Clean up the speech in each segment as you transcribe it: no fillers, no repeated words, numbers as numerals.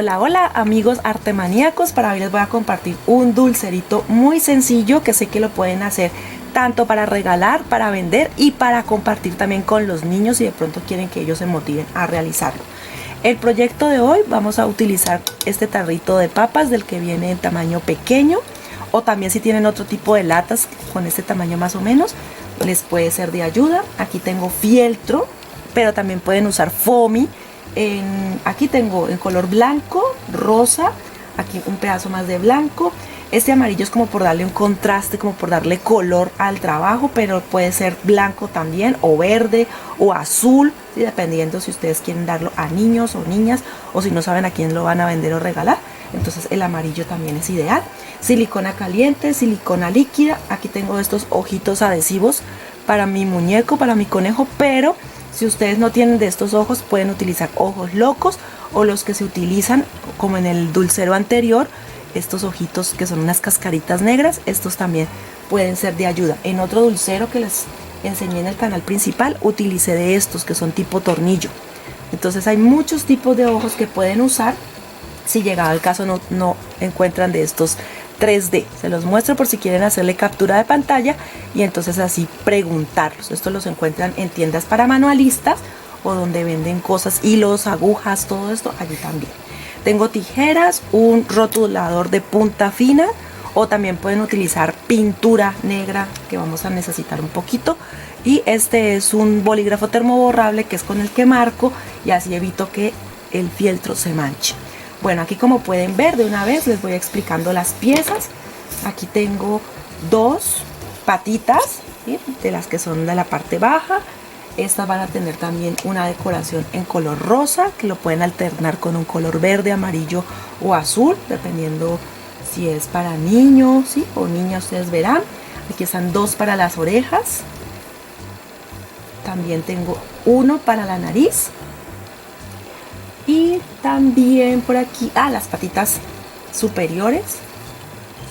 Hola, hola amigos artemaníacos, para hoy les voy a compartir un dulcerito muy sencillo que sé que lo pueden hacer tanto para regalar, para vender y para compartir también con los niños si de pronto quieren que ellos se motiven a realizarlo. El proyecto de hoy vamos a utilizar este tarrito de papas del que viene en tamaño pequeño, o también si tienen otro tipo de latas con este tamaño más o menos les puede ser de ayuda. Aquí tengo fieltro, pero también pueden usar foamy. Aquí tengo en color blanco, rosa, aquí un pedazo más de blanco. Este amarillo es como por darle un contraste, como por darle color al trabajo, pero puede ser blanco también, o verde, o azul, ¿sí? Dependiendo si ustedes quieren darlo a niños o niñas, o si no saben a quién lo van a vender o regalar. Entonces el amarillo también es ideal. Silicona caliente, silicona líquida. Aquí tengo estos ojitos adhesivos para mi muñeco, para mi conejo, pero si ustedes no tienen de estos ojos, pueden utilizar ojos locos o los que se utilizan como en el dulcero anterior, estos ojitos que son unas cascaritas negras. Estos también pueden ser de ayuda. En otro dulcero que les enseñé en el canal principal, utilicé de estos que son tipo tornillo. Entonces hay muchos tipos de ojos que pueden usar si llegado el caso no encuentran de estos 3D. Se los muestro por si quieren hacerle captura de pantalla y entonces así preguntarlos. Estos los encuentran en tiendas para manualistas o donde venden cosas, hilos, agujas, todo esto, allí también. Tengo tijeras, un rotulador de punta fina, o también pueden utilizar pintura negra que vamos a necesitar un poquito. Y este es un bolígrafo termoborrable que es con el que marco y así evito que el fieltro se manche. Bueno, aquí como pueden ver, de una vez les voy explicando las piezas. Aquí tengo dos patitas, ¿sí?, de las que son de la parte baja. Estas van a tener también una decoración en color rosa, que lo pueden alternar con un color verde, amarillo o azul, dependiendo si es para niños, ¿sí?, o niña, ustedes verán. Aquí están dos para las orejas. También tengo uno para la nariz. Y también por aquí, las patitas superiores.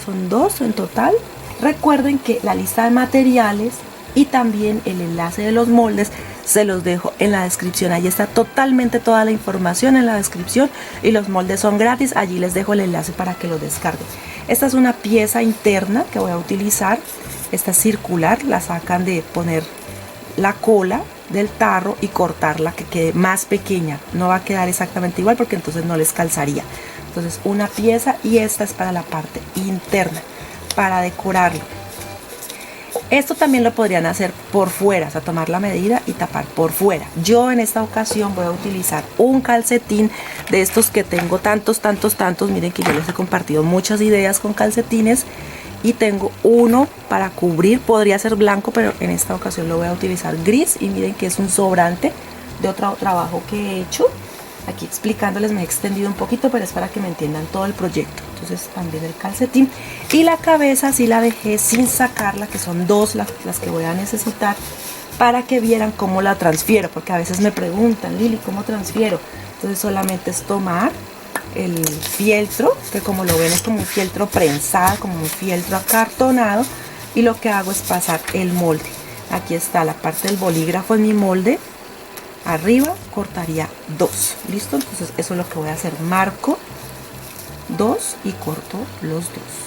Son dos en total. Recuerden que la lista de materiales y también el enlace de los moldes se los dejo en la descripción. Ahí está totalmente toda la información en la descripción y los moldes son gratis. Allí les dejo el enlace para que lo descarguen. Esta es una pieza interna que voy a utilizar. Esta es circular, la sacan de poner la cola del tarro y cortarla que quede más pequeña. No va a quedar exactamente igual porque entonces no les calzaría. Entonces una pieza, y esta es para la parte interna, para decorarlo. Esto también lo podrían hacer por fuera, o sea, tomar la medida y tapar por fuera. Yo en esta ocasión voy a utilizar un calcetín de estos que tengo tantos. Miren que yo les he compartido muchas ideas con calcetines. Y tengo uno para cubrir, podría ser blanco, pero en esta ocasión lo voy a utilizar gris. Y miren que es un sobrante de otro trabajo que he hecho. Aquí explicándoles me he extendido un poquito, pero es para que me entiendan todo el proyecto. Entonces también el calcetín. Y la cabeza sí la dejé sin sacarla, que son dos las que voy a necesitar, para que vieran cómo la transfiero, porque a veces me preguntan, Lili, ¿cómo transfiero? Entonces solamente es tomar el fieltro, que como lo ven es como un fieltro prensado, como un fieltro acartonado, y lo que hago es pasar el molde. Aquí está la parte del bolígrafo en mi molde. Arriba cortaría dos, listo. Entonces eso es lo que voy a hacer, marco dos y corto los dos.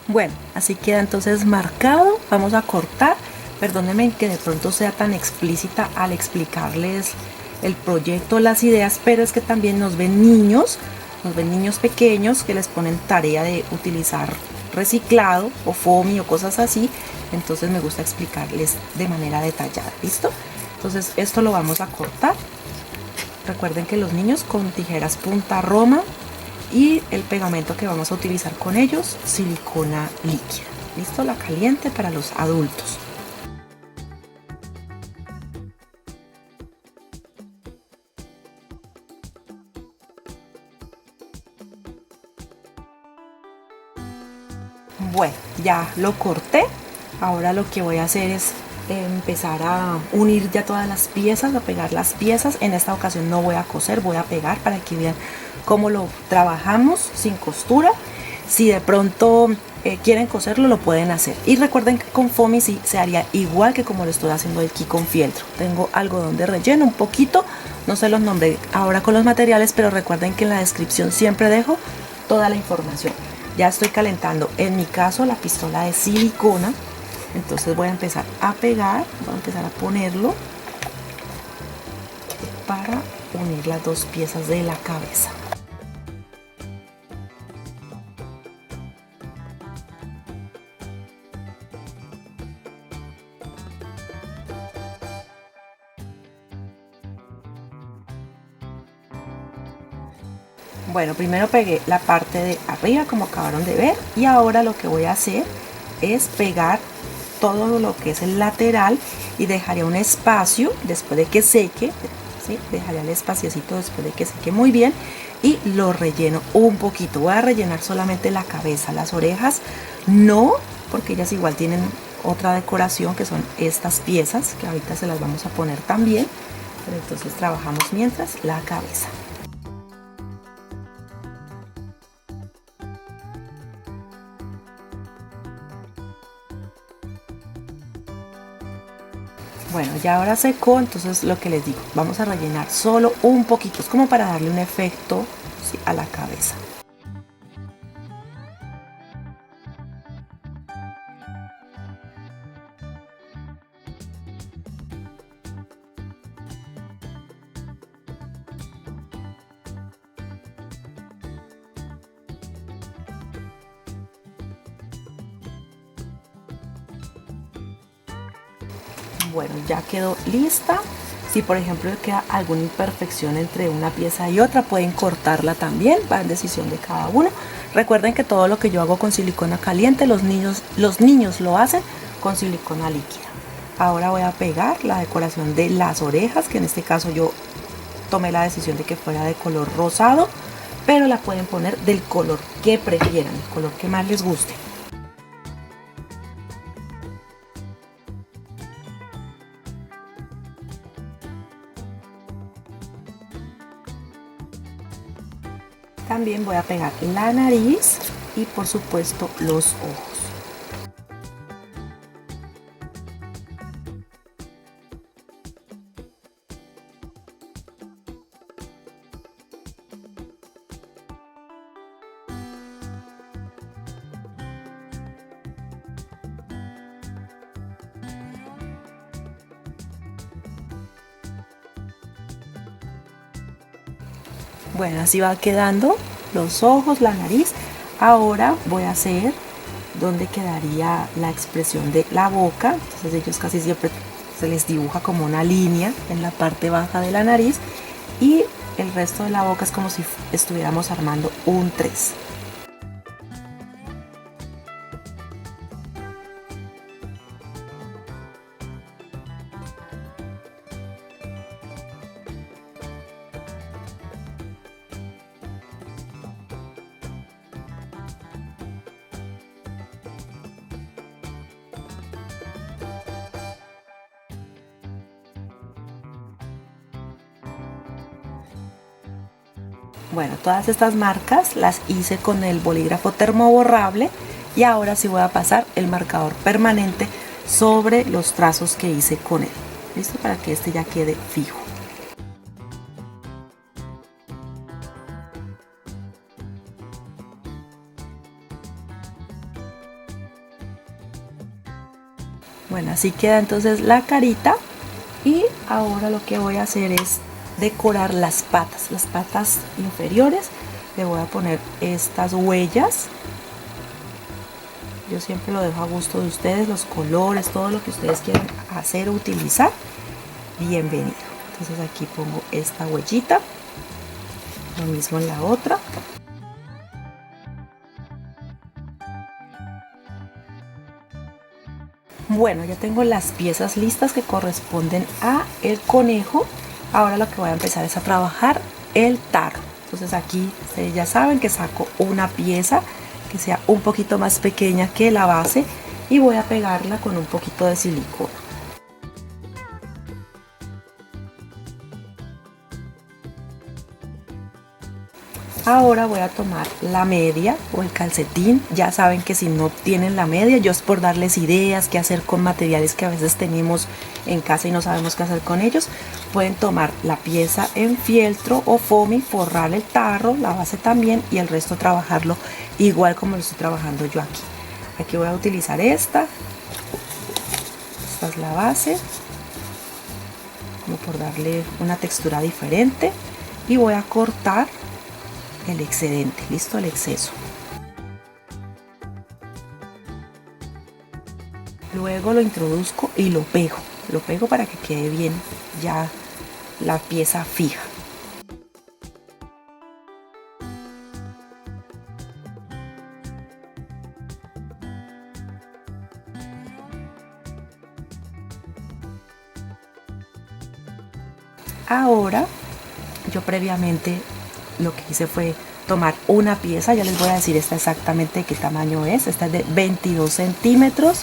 Bueno, así queda entonces marcado. Vamos a cortar. Perdónenme que de pronto sea tan explícita al explicarles el proyecto, las ideas, pero es que también nos ven niños pequeños que les ponen tarea de utilizar reciclado o foamy o cosas así. Entonces me gusta explicarles de manera detallada, ¿listo? Entonces esto lo vamos a cortar. Recuerden que los niños con tijeras punta roma, y el pegamento que vamos a utilizar con ellos, silicona líquida. Listo, la caliente para los adultos. Bueno, ya lo corté. Ahora lo que voy a hacer es empezar a unir ya todas las piezas, a pegar las piezas. En esta ocasión no voy a coser, voy a pegar para que vean cómo lo trabajamos sin costura. Si de pronto quieren coserlo, lo pueden hacer. Y recuerden que con foamy sí se haría igual que como lo estoy haciendo aquí con fieltro. Tengo algodón de relleno, un poquito, no se los nombré ahora con los materiales, pero recuerden que en la descripción siempre dejo toda la información. Ya estoy calentando, en mi caso, la pistola de silicona. Entonces voy a empezar a pegar, voy a empezar a ponerlo para unir las dos piezas de la cabeza. Bueno, primero pegué la parte de arriba como acabaron de ver, y ahora lo que voy a hacer es pegar todo lo que es el lateral y dejaré un espacio después de que seque, ¿sí? Dejaré el espaciocito después de que seque muy bien y lo relleno un poquito. Voy a rellenar solamente la cabeza, las orejas no, porque ellas igual tienen otra decoración que son estas piezas que ahorita se las vamos a poner también, pero entonces trabajamos mientras la cabeza. Bueno, ya ahora secó, entonces lo que les digo, vamos a rellenar solo un poquito, es como para darle un efecto, ¿sí?, a la cabeza. Bueno, ya quedó lista. Si por ejemplo queda alguna imperfección entre una pieza y otra, pueden cortarla también, va en decisión de cada uno. Recuerden que todo lo que yo hago con silicona caliente, los niños lo hacen con silicona líquida. Ahora voy a pegar la decoración de las orejas, que en este caso yo tomé la decisión de que fuera de color rosado, pero la pueden poner del color que prefieran, el color que más les guste. También voy a pegar la nariz y por supuesto los ojos. Bueno, así va quedando los ojos, la nariz. Ahora voy a hacer donde quedaría la expresión de la boca. Entonces ellos casi siempre se les dibuja como una línea en la parte baja de la nariz y el resto de la boca es como si estuviéramos armando un 3. Bueno, todas estas marcas las hice con el bolígrafo termoborrable y ahora sí voy a pasar el marcador permanente sobre los trazos que hice con él. ¿Listo? Para que este ya quede fijo. Bueno, así queda entonces la carita y ahora lo que voy a hacer es decorar las patas inferiores. Le voy a poner estas huellas. Yo siempre lo dejo a gusto de ustedes, los colores, todo lo que ustedes quieran hacer o utilizar, bienvenido. Entonces aquí pongo esta huellita, lo mismo en la otra. Bueno, ya tengo las piezas listas que corresponden a el conejo. Ahora lo que voy a empezar es a trabajar el tarro. Entonces aquí ustedes ya saben que saco una pieza que sea un poquito más pequeña que la base y voy a pegarla con un poquito de silicona. Ahora voy a tomar la media o el calcetín. Ya saben que si no tienen la media, yo es por darles ideas qué hacer con materiales que a veces tenemos en casa y no sabemos qué hacer con ellos. Pueden tomar la pieza en fieltro o foamy, forrar el tarro, la base también, y el resto trabajarlo igual como lo estoy trabajando yo aquí. Aquí voy a utilizar esta es la base, como por darle una textura diferente, y voy a cortar el excedente, listo, el exceso. Luego lo introduzco y lo pego para que quede bien ya la pieza fija. Ahora yo previamente lo que hice fue tomar una pieza, ya les voy a decir esta exactamente de qué tamaño es. Esta es de 22 centímetros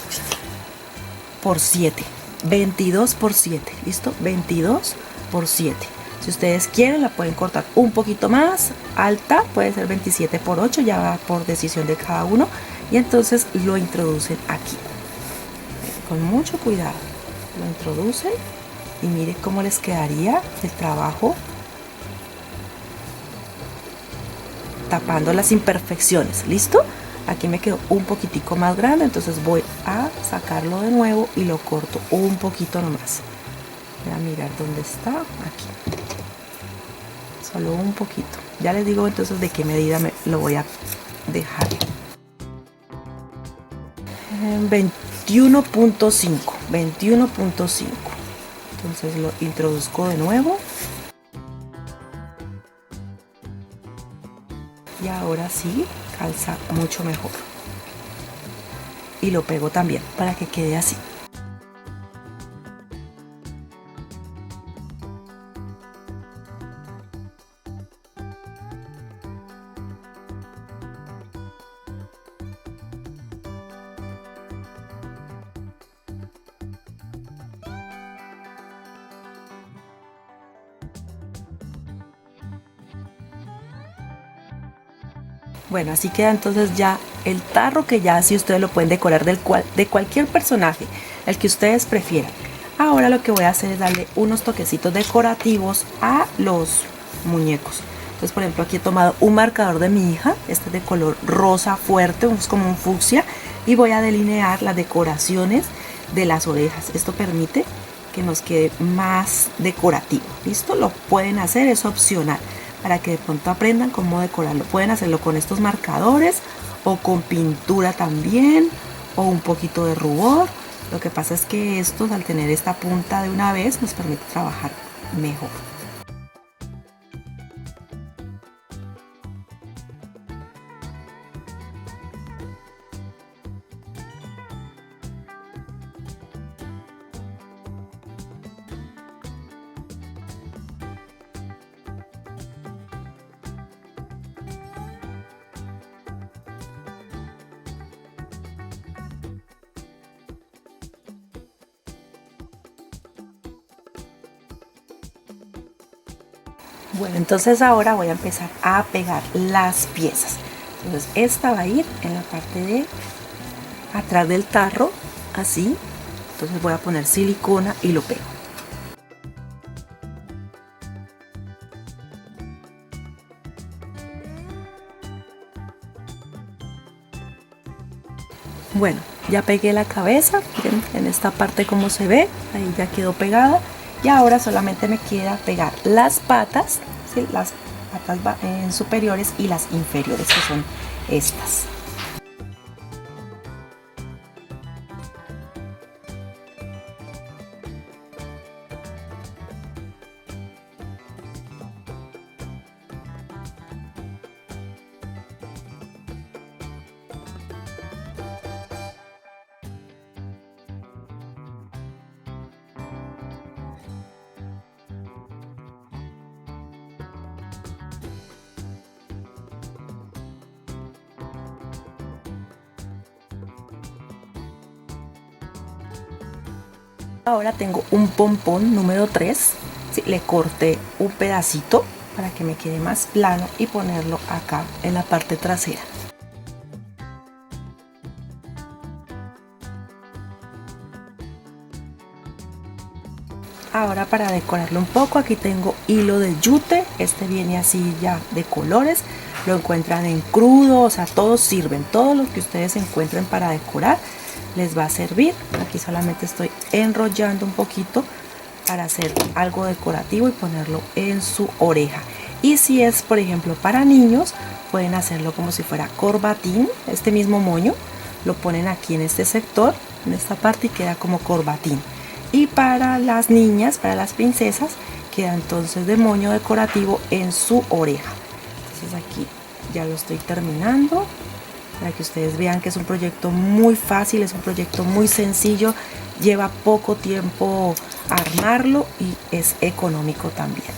por 7, 22 por 7, listo, 22 por 7. Si ustedes quieren la pueden cortar un poquito más alta, puede ser 27 por 8, ya va por decisión de cada uno, y entonces lo introducen aquí con mucho cuidado, lo introducen y miren cómo les quedaría el trabajo tapando las imperfecciones. ¿Listo? Aquí me quedó un poquitico más grande, entonces voy a sacarlo de nuevo y lo corto un poquito nomás. Voy a mirar dónde está, aquí, solo un poquito. Ya les digo entonces de qué medida lo voy a dejar. 21.5, 21.5. Entonces lo introduzco de nuevo. Y ahora sí, calza mucho mejor. Y lo pego también para que quede así. Bueno, así queda entonces ya el tarro, que ya así ustedes lo pueden decorar de cualquier personaje, el que ustedes prefieran. Ahora lo que voy a hacer es darle unos toquecitos decorativos a los muñecos. Entonces, por ejemplo, aquí he tomado un marcador de mi hija, este es de color rosa fuerte, es como un fucsia, y voy a delinear las decoraciones de las orejas. Esto permite que nos quede más decorativo. ¿Listo? Lo pueden hacer, es opcional, para que de pronto aprendan cómo decorarlo. Pueden hacerlo con estos marcadores o con pintura también, o un poquito de rubor. Lo que pasa es que estos, al tener esta punta de una vez, nos permite trabajar mejor. Bueno, entonces ahora voy a empezar a pegar las piezas. Entonces esta va a ir en la parte de atrás del tarro, así. Entonces voy a poner silicona y lo pego. Bueno, ya pegué la cabeza, miren en esta parte como se ve, ahí ya quedó pegada. Y ahora solamente me queda pegar las patas, ¿sí? Las patas superiores y las inferiores, que son estas. Ahora tengo un pompón número 3. Sí, le corté un pedacito para que me quede más plano y ponerlo acá en la parte trasera. Ahora, para decorarlo un poco, aquí tengo hilo de yute. Este viene así ya de colores, lo encuentran en crudo, o sea, todos sirven, todo lo que ustedes encuentren para decorar les va a servir. Aquí solamente estoy enrollando un poquito para hacer algo decorativo y ponerlo en su oreja. Y si es, por ejemplo, para niños, pueden hacerlo como si fuera corbatín. Este mismo moño lo ponen aquí en este sector, en esta parte, y queda como corbatín. Y para las niñas, para las princesas, queda entonces de moño decorativo en su oreja. Entonces aquí ya lo estoy terminando para que ustedes vean que es un proyecto muy fácil, es un proyecto muy sencillo, lleva poco tiempo armarlo y es económico también.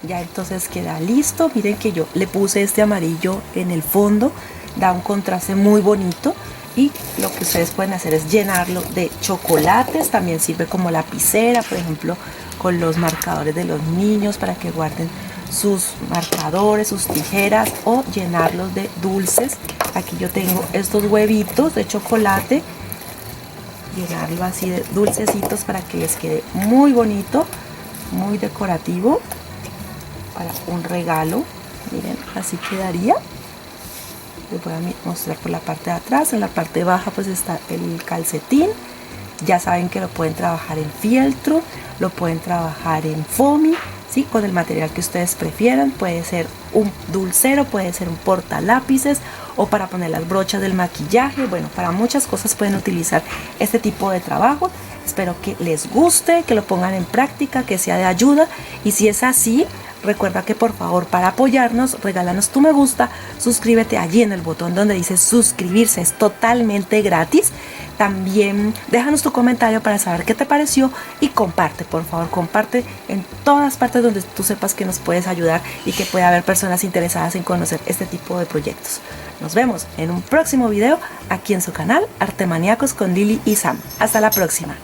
Ya entonces queda listo. Miren que yo le puse este amarillo en el fondo, da un contraste muy bonito. Y lo que ustedes pueden hacer es llenarlo de chocolates. También sirve como lapicera, por ejemplo, con los marcadores de los niños para que guarden sus marcadores, sus tijeras, o llenarlos de dulces. Aquí yo tengo estos huevitos de chocolate, llenarlo así de dulcecitos para que les quede muy bonito, muy decorativo para un regalo. Miren, así quedaría. Les voy a mostrar por la parte de atrás. En la parte baja pues está el calcetín. Ya saben que lo pueden trabajar en fieltro, lo pueden trabajar en foamy, ¿sí? Con el material que ustedes prefieran. Puede ser un dulcero, puede ser un portalápices, o para poner las brochas del maquillaje. Bueno, para muchas cosas pueden utilizar este tipo de trabajo. Espero que les guste, que lo pongan en práctica, que sea de ayuda. Y si es así, recuerda que por favor, para apoyarnos, regálanos tu me gusta, suscríbete allí en el botón donde dice suscribirse, es totalmente gratis. También déjanos tu comentario para saber qué te pareció y comparte, por favor, comparte en todas partes donde tú sepas que nos puedes ayudar y que puede haber personas interesadas en conocer este tipo de proyectos. Nos vemos en un próximo video aquí en su canal Artemaníacos con Lili y Sam. Hasta la próxima.